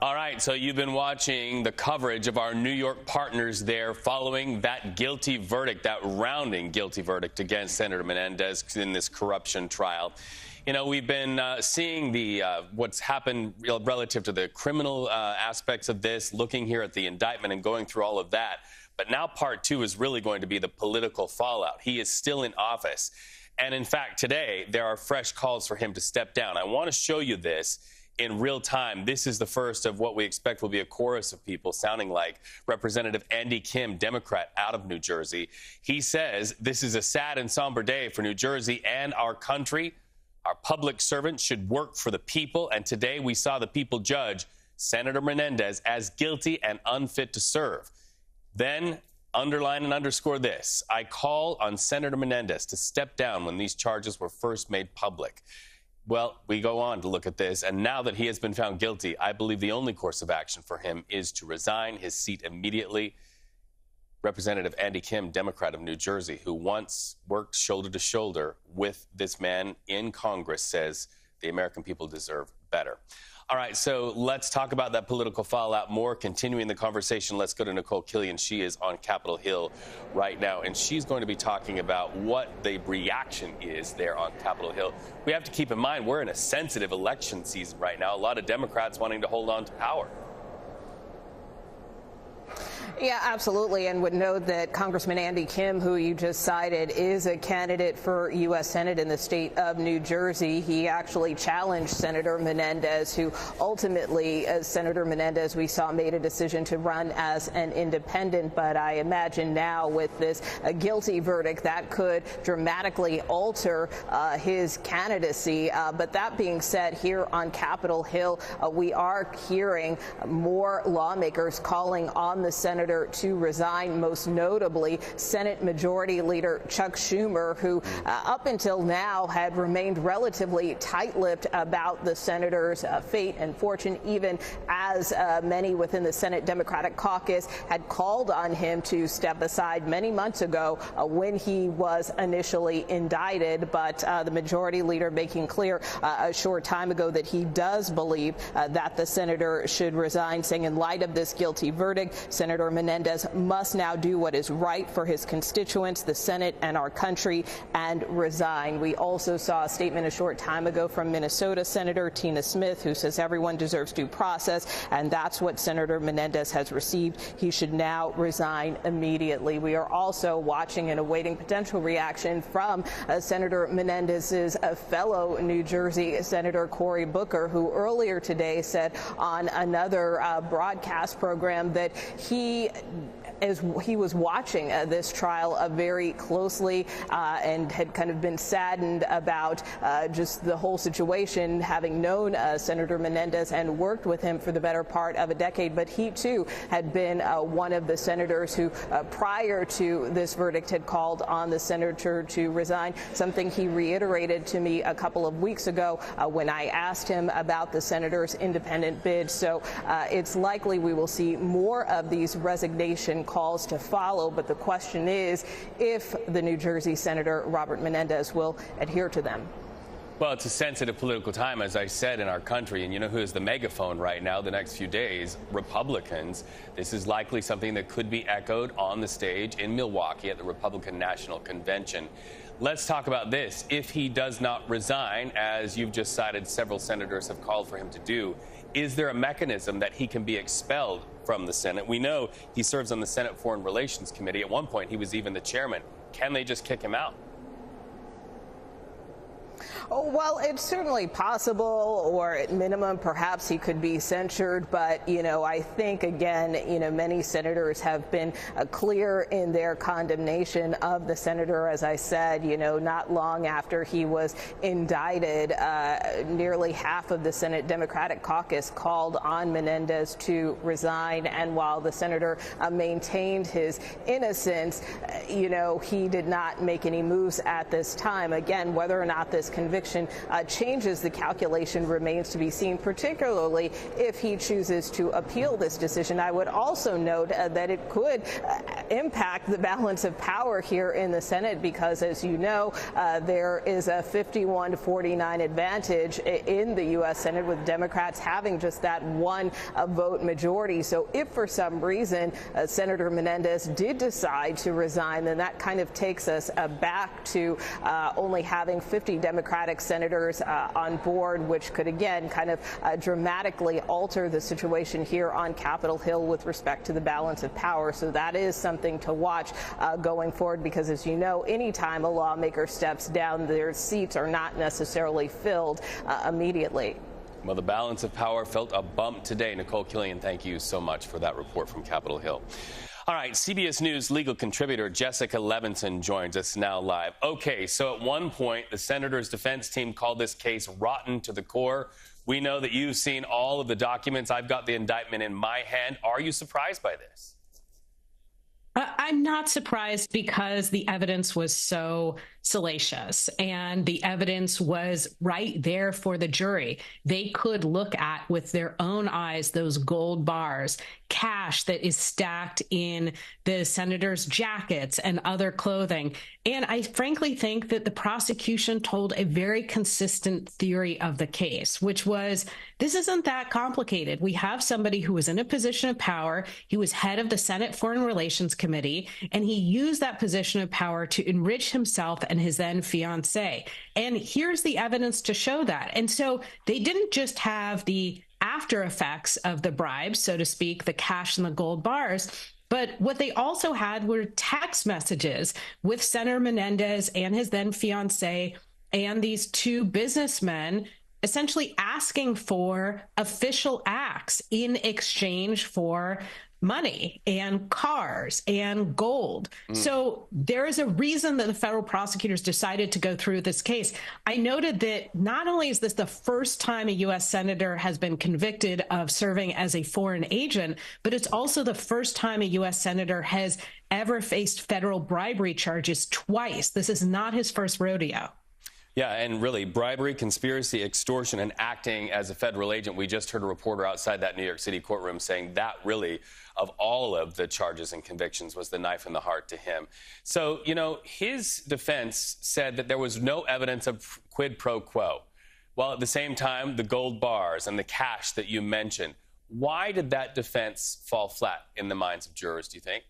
All right, so you've been watching the coverage of our New York partners there following that guilty verdict, that rounding guilty verdict against Senator Menendez in this corruption trial. You know, we've been seeing what's happened relative to the criminal aspects of this, looking here at the indictment and going through all of that. But now part two is really going to be the political fallout. He is still in office. And in fact, today, there are fresh calls for him to step down. I want to show you this in real time. This is the first of what we expect will be a chorus of people sounding like Representative Andy Kim, Democrat out of New Jersey. He says this is a sad and somber day for New Jersey and our country. Our public servants should work for the people. And today we saw the people judge Senator Menendez as guilty and unfit to serve. Then underline and underscore this. I call on Senator Menendez to step down when these charges were first made public. Well, we go on to look at this, and now that he has been found guilty, I believe the only course of action for him is to resign his seat immediately. Representative Andy Kim, Democrat of New Jersey, who once worked shoulder to shoulder with this man in Congress, says the American people deserve better. All right, so let's talk about that political fallout more. Continuing the conversation, let's go to Nicole Killian. She is on Capitol Hill right now, and she's going to be talking about what the reaction is there on Capitol Hill. We have to keep in mind we're in a sensitive election season right now. A lot of Democrats wanting to hold on to power. Yeah, absolutely, and would note that Congressman Andy Kim, who you just cited, is a candidate for U.S. Senate in the state of New Jersey. He actually challenged Senator Menendez, who ultimately, as Senator Menendez, we saw, made a decision to run as an independent. But I imagine now with this guilty verdict, that could dramatically alter his candidacy. But that being said, here on Capitol Hill, we are hearing more lawmakers calling on the senator to resign, most notably Senate Majority Leader Chuck Schumer, who up until now had remained relatively tight-lipped about the senator's fate and fortune, even as many within the Senate Democratic caucus had called on him to step aside many months ago when he was initially indicted. But the Majority Leader making clear a short time ago that he does believe that the senator should resign, saying in light of this guilty verdict, Senator Menendez must now do what is right for his constituents, the Senate, and our country, and resign. We also saw a statement a short time ago from Minnesota Senator Tina Smith, who says everyone deserves due process, and that's what Senator Menendez has received. He should now resign immediately. We are also watching and awaiting potential reaction from Senator Menendez's fellow New Jersey Senator Cory Booker, who earlier today said on another broadcast program that he was watching this trial very closely and had kind of been saddened about just the whole situation, having known Senator Menendez and worked with him for the better part of a decade. But he, too, had been one of the senators who, prior to this verdict, had called on the senator to resign, something he reiterated to me a couple of weeks ago when I asked him about the senator's independent bid. So it's likely we will see more of these resignation calls to follow, but the question is if the New Jersey Senator Robert Menendez will adhere to them. Well, it's a sensitive political time, as I said, in our country. And you know who is the megaphone right now the next few days? Republicans. This is likely something that could be echoed on the stage in Milwaukee at the Republican National Convention. Let's talk about this. If he does not resign, as you've just cited, several senators have called for him to do, is there a mechanism that he can be expelled from the Senate? We know he serves on the Senate Foreign Relations Committee. At one point, he was even the chairman. Can they just kick him out? Oh, well, it's certainly possible, or at minimum, perhaps he could be censured. But, you know, I think, again, you know, many senators have been clear in their condemnation of the senator. As I said, you know, not long after he was indicted, nearly half of the Senate Democratic caucus called on Menendez to resign. And while the senator maintained his innocence, you know, he did not make any moves at this time. Again, whether or not this Menendez conviction changes the calculation remains to be seen, particularly if he chooses to appeal this decision. I would also note that it could impact the balance of power here in the Senate because, as you know, there is a 51-49 advantage in the U.S. Senate, with Democrats having just that one vote majority. So if for some reason Senator Menendez did decide to resign, then that kind of takes us back to only having 50 Democratic senators on board, which could again kind of dramatically alter the situation here on Capitol Hill with respect to the balance of power. So that is something to watch going forward, because as you know, anytime a lawmaker steps down, their seats are not necessarily filled immediately. Well, the balance of power felt a bump today. Nicole Killian, thank you so much for that report from Capitol Hill. All right, CBS News legal contributor Jessica Levinson joins us now live. Okay, so at one point, the senator's defense team called this case rotten to the core. We know that you've seen all of the documents. I've got the indictment in my hand. Are you surprised by this? I'm not surprised because the evidence was so salacious and the evidence was right there for the jury. They could look at with their own eyes those gold bars, cash that is stacked in the senator's jackets and other clothing. And I frankly think that the prosecution told a very consistent theory of the case, which was this isn't that complicated. We have somebody who was in a position of power. He was head of the Senate Foreign Relations Committee, and he used that position of power to enrich himself and his then fiancée. And here's the evidence to show that. And so they didn't just have the after effects of the bribes, so to speak, the cash and the gold bars, but what they also had were text messages with Senator Menendez and his then fiancée and these two businessmen essentially asking for official acts in exchange for money and cars and gold. So there is a reason that the federal prosecutors decided to go through this case. I noted that not only is this the first time a U.S. senator has been convicted of serving as a foreign agent, but it's also the first time a U.S. senator has ever faced federal bribery charges twice. This is not his first rodeo. Yeah, and really, bribery, conspiracy, extortion, and acting as a federal agent. We just heard a reporter outside that New York City courtroom saying that really, of all of the charges and convictions, was the knife in the heart to him. So, you know, his defense said that there was no evidence of quid pro quo, while at the same time, the gold bars and the cash that you mentioned. Why did that defense fall flat in the minds of jurors, do you think?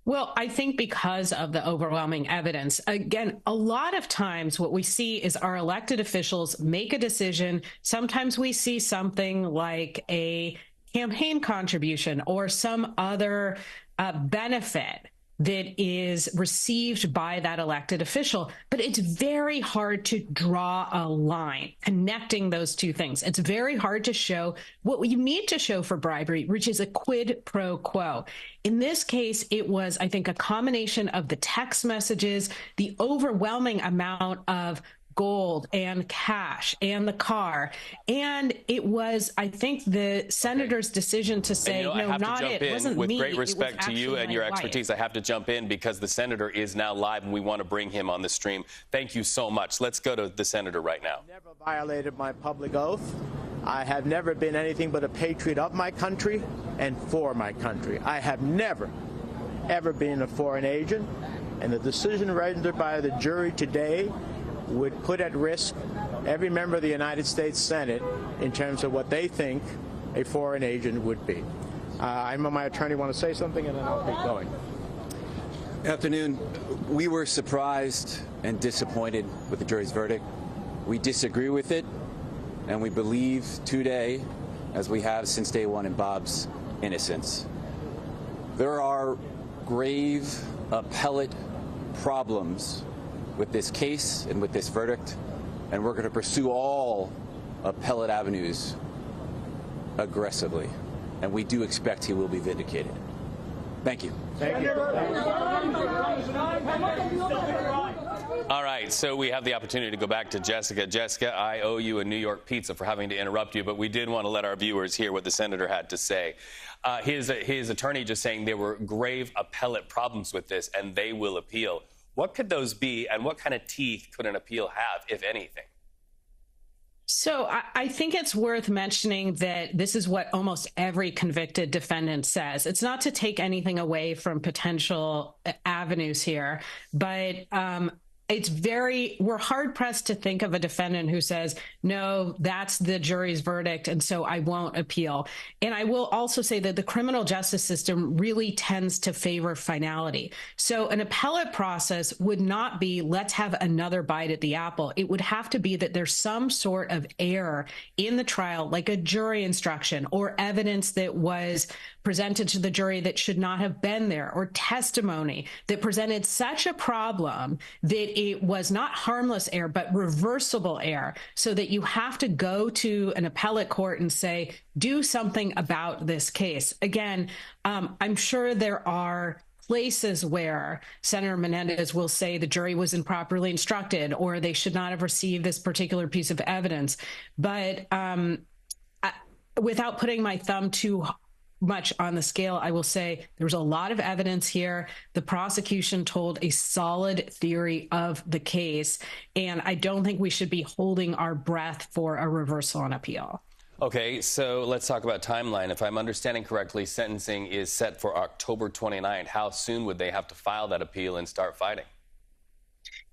Well, I think because of the overwhelming evidence. Again, a lot of times what we see is our elected officials make a decision. Sometimes we see something like a campaign contribution or some other benefit that is received by that elected official. But it's very hard to draw a line connecting those two things. It's very hard to show what you need to show for bribery, which is a quid pro quo. In this case, it was, I think, a combination of the text messages, the overwhelming amount of gold and cash and the car. And it was, I think, the senator's decision to say, no, not it. It wasn't me. With great respect to you and your expertise, I have to jump in because the senator is now live and we want to bring him on the stream. Thank you so much. Let's go to the senator right now. Never violated my public oath. I have never been anything but a patriot of my country and for my country. I have never, ever been a foreign agent. And the decision rendered by the jury today would put at risk every member of the United States Senate in terms of what they think a foreign agent would be. I know my attorney want to say something, and then I'll keep going. Afternoon. We were surprised and disappointed with the jury's verdict. We disagree with it, and we believe today, as we have since day one, in Bob's innocence. There are grave appellate problems with this case and with this verdict, and we're going to pursue all appellate avenues aggressively, and we do expect he will be vindicated. Thank you. Thank you. All right, so we have the opportunity to go back to Jessica. Jessica, I owe you a New York pizza for having to interrupt you, but we did want to let our viewers hear what the senator had to say. His attorney just saying there were grave appellate problems with this, and they will appeal. What could those be, and what kind of teeth could an appeal have, if anything? So I think it's worth mentioning that this is what almost every convicted defendant says. It's not to take anything away from potential avenues here, but we're hard pressed to think of a defendant who says, no, that's the jury's verdict, and so I won't appeal. And I will also say that the criminal justice system really tends to favor finality. So an appellate process would not be, let's have another bite at the apple. It would have to be that there's some sort of error in the trial, like a jury instruction or evidence that was presented to the jury that should not have been there, or testimony that presented such a problem that it was not harmless error, but reversible error, so that you have to go to an appellate court and say, do something about this case. Again, I'm sure there are places where Senator Menendez will say the jury was improperly instructed or they should not have received this particular piece of evidence. But without putting my thumb too much on the scale, I will say there's a lot of evidence here. The prosecution told a solid theory of the case, and I don't think we should be holding our breath for a reversal on appeal. Okay, so let's talk about timeline. If I'm understanding correctly, sentencing is set for October 29th. How soon would they have to file that appeal and start fighting?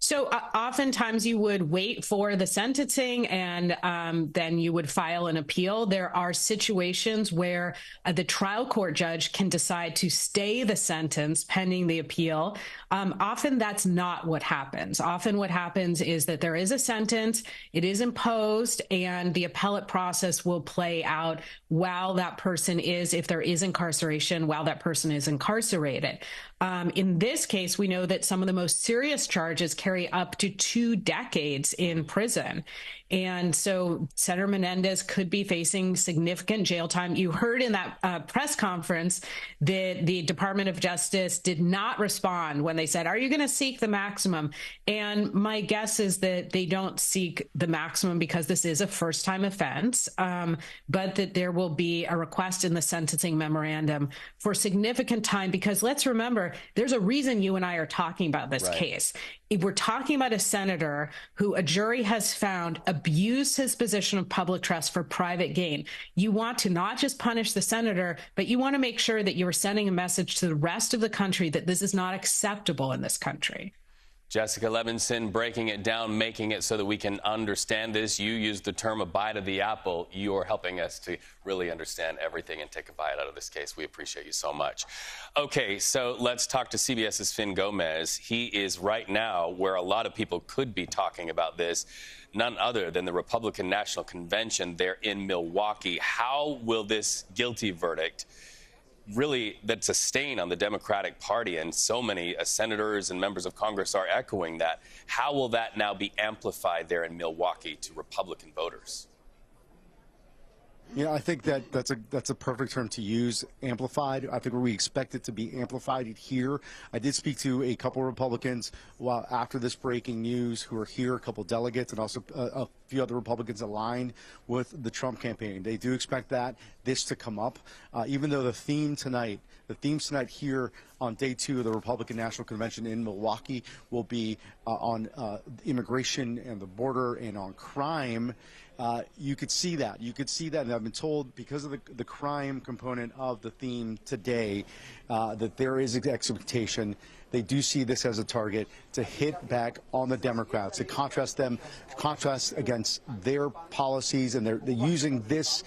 So oftentimes you would wait for the sentencing and then you would file an appeal. There are situations where the trial court judge can decide to stay the sentence pending the appeal. Often that's not what happens. Often what happens is that there is a sentence, it is imposed, and the appellate process will play out while that person is, if there is incarceration, while that person is incarcerated. In this case, we know that some of the most serious charges carry up to 2 decades in prison. And so Senator Menendez could be facing significant jail time. You heard in that press conference that the Department of Justice did not respond when they said, are you going to seek the maximum? And my guess is that they don't seek the maximum because this is a first-time offense, but that there will be a request in the sentencing memorandum for significant time, because let's remember, there's a reason you and I are talking about this case. If we're talking about a senator who a jury has found abused his position of public trust for private gain, you want to not just punish the senator, but you want to make sure that you're sending a message to the rest of the country that this is not acceptable in this country. Jessica Levinson, breaking it down, making it so that we can understand this. You used the term a bite of the apple. You're helping us to really understand everything and take a bite out of this case. We appreciate you so much. Okay, so let's talk to CBS's Finn Gomez. He is right now where a lot of people could be talking about this, none other than the Republican National Convention there in Milwaukee. How will this guilty verdict really, that's a stain on the Democratic Party, and so many senators and members of Congress are echoing that. How will that now be amplified there in Milwaukee to Republican voters? Yeah, I think that's a perfect term to use, amplified. I think we expect it to be amplified here. I did speak to a couple of Republicans after this breaking news who are here, a couple of delegates, and also a few other Republicans aligned with the Trump campaign. They do expect this to come up, even though the themes tonight here on day 2 of the Republican National Convention in Milwaukee will be on immigration and the border and on crime. You could see that. And I've been told, because of the crime component of the theme today, that there is expectation. They do see this as a target to hit back on the Democrats, to contrast against their policies, and they're using this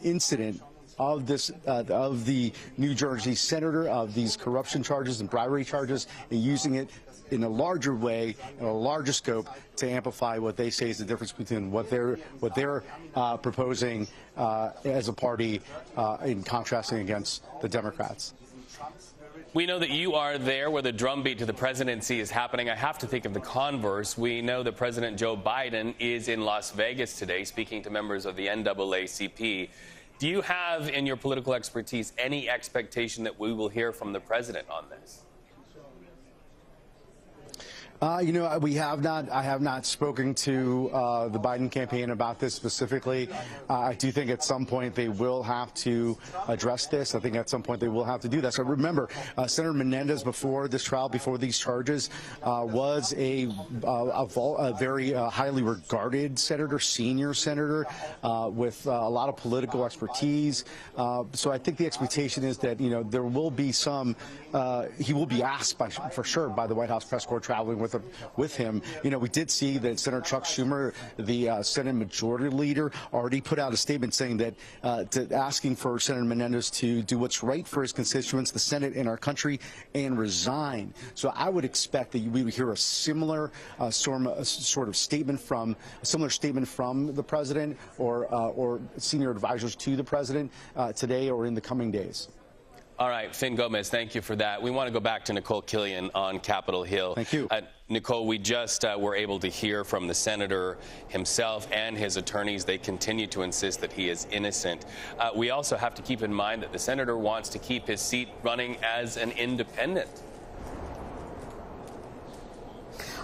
incident of the New Jersey senator, of these corruption charges and bribery charges, and using it in a larger way, in a larger scope, to amplify what they say is the difference between what they're proposing as a party in contrasting against the Democrats. We know that you are there where the drumbeat to the presidency is happening. I have to think of the converse. We know that President Joe Biden is in Las Vegas today speaking to members of the NAACP. Do you have, in your political expertise, any expectation that we will hear from the president on this? We have not. I have not spoken to the Biden campaign about this specifically. I do think at some point they will have to address this. I think at some point they will have to do that. So remember, Senator Menendez, before this trial, before these charges, was a very highly regarded senator, senior senator, with a lot of political expertise. So I think the expectation is that there will be some. He will be asked for sure by the White House press corps traveling with him. We did see that Senator Chuck Schumer, the Senate Majority Leader, already put out a statement saying that asking for Senator Menendez to do what's right for his constituents, the Senate, and our country, and resign. So I would expect that we would hear a similar sort of statement from the president or senior advisors to the president today or in the coming days. All right, Finn Gomez, thank you for that. We want to go back to Nicole Killion on Capitol Hill. Thank you. Nicole, we just were able to hear from the senator himself and his attorneys. They continue to insist that he is innocent. We also have to keep in mind that the senator wants to keep his seat running as an independent.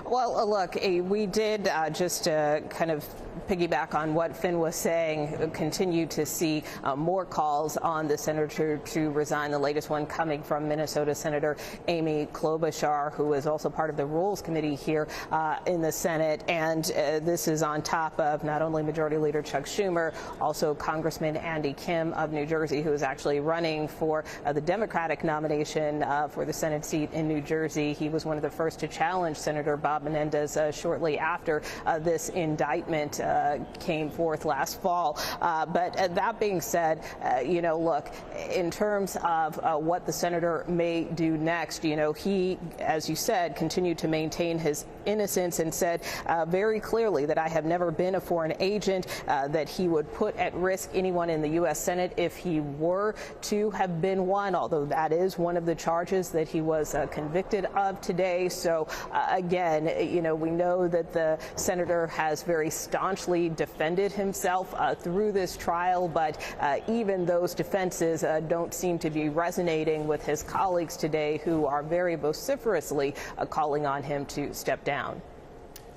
Well, look, we did just kind of piggyback on what Finn was saying, continue to see more calls on the senator to resign. The latest one coming from Minnesota Senator Amy Klobuchar, who is also part of the Rules Committee here in the Senate. And this is on top of not only Majority Leader Chuck Schumer, also Congressman Andy Kim of New Jersey, who is actually running for the Democratic nomination for the Senate seat in New Jersey. He was one of the first to challenge Senator Bob Menendez shortly after this indictment came forth last fall. But that being said, look, in terms of what the senator may do next, he, as you said, continued to maintain his innocence and said very clearly that I have never been a foreign agent, that he would put at risk anyone in the U.S. Senate if he were to have been one, although that is one of the charges that he was convicted of today. So again, we know that the senator has very staunchly defended himself through this trial, but even those defenses don't seem to be resonating with his colleagues today, who are very vociferously calling on him to step down.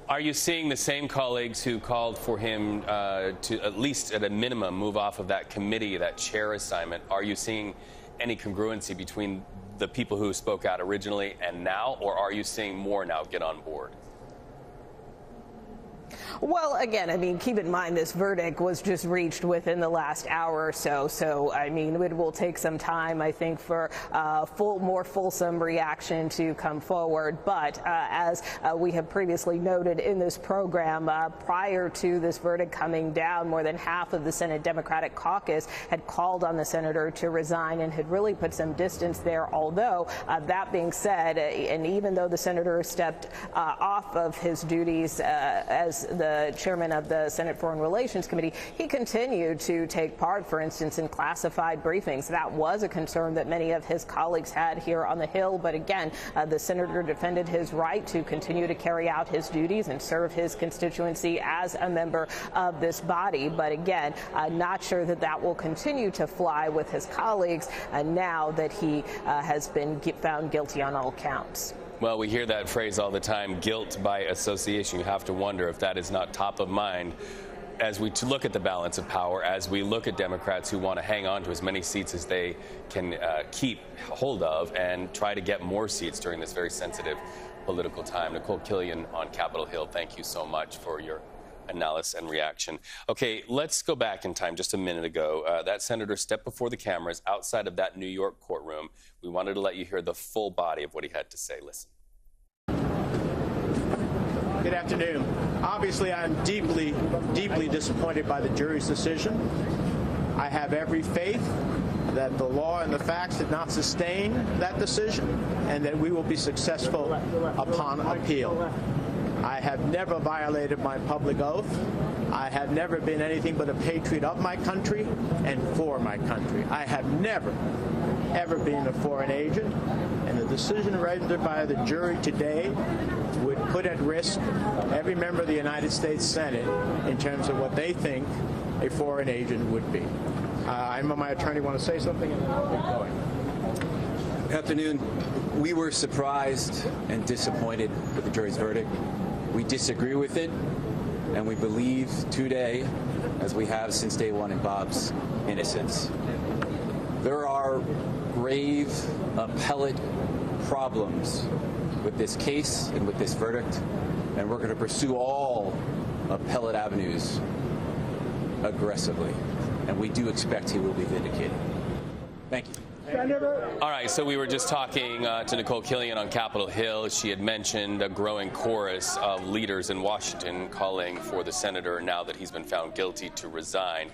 Are you seeing the same colleagues who called for him to at least at a minimum move off of that committee, that chair assignment? Are you seeing any congruency between the people who spoke out originally and now, or are you seeing more now get on board? Well, again, I mean, keep in mind this verdict was just reached within the last hour or so. So, I mean, it will take some time, I think, for more fulsome reaction to come forward. But as we have previously noted in this program, prior to this verdict coming down, more than half of the Senate Democratic caucus had called on the senator to resign and had really put some distance there. Although, that being said, and even though the senator stepped off of his duties as the chairman of the Senate Foreign Relations Committee, he continued to take part, for instance, in classified briefings. That was a concern that many of his colleagues had here on the Hill. But again, the senator defended his right to continue to carry out his duties and serve his constituency as a member of this body. But again, not sure that that will continue to fly with his colleagues now that he has been found guilty on all counts. Well, we hear that phrase all the time, guilt by association. You have to wonder if that is not top of mind as we look at the balance of power, as we look at Democrats who want to hang on to as many seats as they can keep hold of and try to get more seats during this very sensitive political time. Nicole Killion on Capitol Hill, thank you so much for your analysis and reaction. Okay, let's go back in time just a minute ago. That senator stepped before the cameras outside of that New York courtroom. We wanted to let you hear the full body of what he had to say. Listen. Good afternoon. Obviously, I'm deeply, deeply disappointed by the jury's decision. I have every faith that the law and the facts did not sustain that decision and that we will be successful upon appeal. I have never violated my public oath. I have never been anything but a patriot of my country and for my country. I have never, ever been a foreign agent, and the decision rendered by the jury today would put at risk every member of the United States Senate in terms of what they think a foreign agent would be. My attorney want to say something, and then I'll get going. Afternoon. We were surprised and disappointed with the jury's verdict. We disagree with it, and we believe today, as we have since day one, in Bob's innocence. There are grave appellate problems with this case and with this verdict, and we're going to pursue all appellate avenues aggressively, and we do expect he will be vindicated. Thank you. All right, so we were just talking to Nicole Killian on Capitol Hill. She had mentioned a growing chorus of leaders in Washington calling for the senator, now that he's been found guilty, to resign,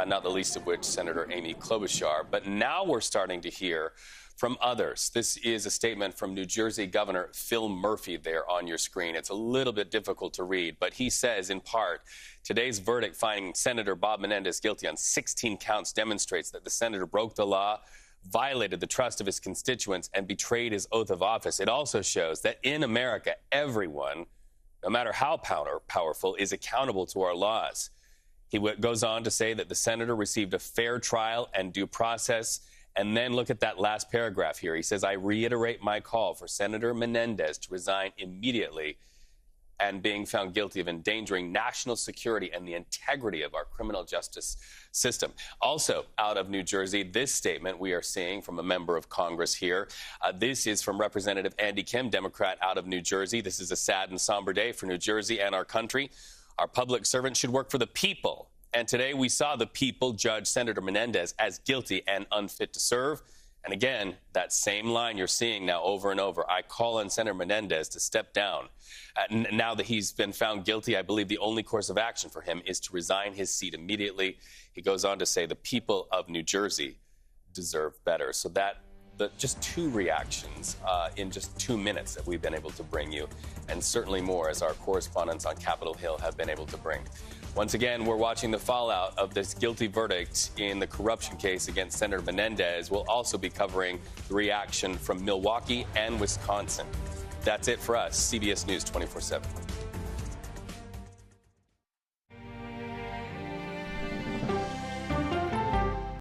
not the least of which Senator Amy Klobuchar. But now we're starting to hear from others. This is a statement from New Jersey Governor Phil Murphy there on your screen. It's a little bit difficult to read, but he says, in part, today's verdict finding Senator Bob Menendez guilty on 16 counts demonstrates that the senator broke the law, violated the trust of his constituents, and betrayed his oath of office. It also shows that in America, everyone, no matter how powerful, is accountable to our laws. He goes on to say that the senator received a fair trial and due process. And then look at that last paragraph here. He says, I reiterate my call for Senator Menendez to resign immediately and being found guilty of endangering national security and the integrity of our criminal justice system. Also out of New Jersey, this statement we are seeing from a member of Congress here. This is from Representative Andy Kim, Democrat out of New Jersey. This is a sad and somber day for New Jersey and our country. Our public servants should work for the people. And today we saw the people judge Senator Menendez as guilty and unfit to serve. And again, that same line you're seeing now over and over. I call on Senator Menendez to step down. Now that he's been found guilty, I believe the only course of action for him is to resign his seat immediately. He goes on to say the people of New Jersey deserve better. So just two reactions in just 2 minutes that we've been able to bring you, and certainly more as our correspondents on Capitol Hill have been able to bring. Once again, we're watching the fallout of this guilty verdict in the corruption case against Senator Menendez. We'll also be covering the reaction from Milwaukee and Wisconsin. That's it for us, CBS News 24/7.